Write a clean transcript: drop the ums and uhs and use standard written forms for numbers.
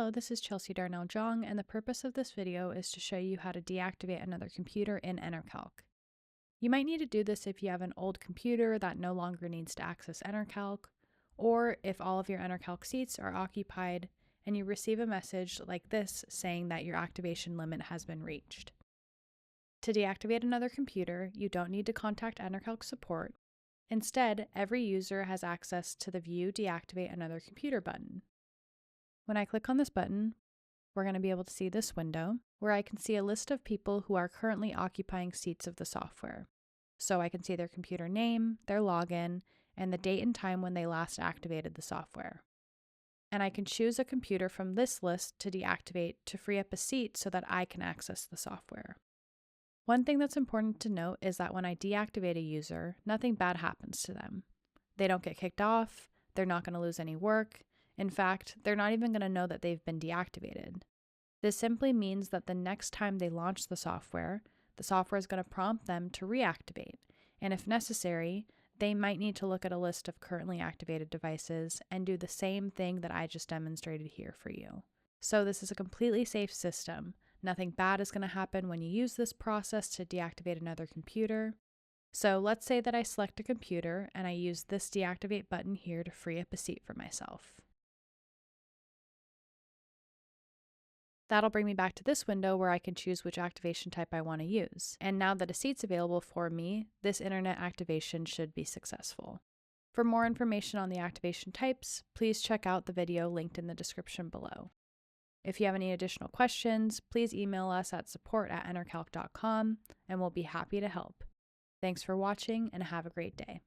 Hello, this is Chelsea Darnell Jong, and the purpose of this video is to show you how to deactivate another computer in ENERCALC. You might need to do this if you have an old computer that no longer needs to access ENERCALC, or if all of your ENERCALC seats are occupied and you receive a message like this saying that your activation limit has been reached. To deactivate another computer, you don't need to contact ENERCALC support. Instead, every user has access to the View Deactivate Another Computer button. When I click on this button, we're going to be able to see this window where I can see a list of people who are currently occupying seats of the software. So I can see their computer name, their login, and the date and time when they last activated the software. And I can choose a computer from this list to deactivate to free up a seat so that I can access the software. One thing that's important to note is that when I deactivate a user, nothing bad happens to them. They don't get kicked off, they're not going to lose any work. In fact, they're not even going to know that they've been deactivated. This simply means that the next time they launch the software is going to prompt them to reactivate, and if necessary, they might need to look at a list of currently activated devices and do the same thing that I just demonstrated here for you. So this is a completely safe system. Nothing bad is going to happen when you use this process to deactivate another computer. So let's say that I select a computer and I use this deactivate button here to free up a seat for myself. That'll bring me back to this window where I can choose which activation type I want to use. And now that a seat's available for me, this internet activation should be successful. For more information on the activation types, please check out the video linked in the description below. If you have any additional questions, please email us at support@enercalc.com and we'll be happy to help. Thanks for watching and have a great day.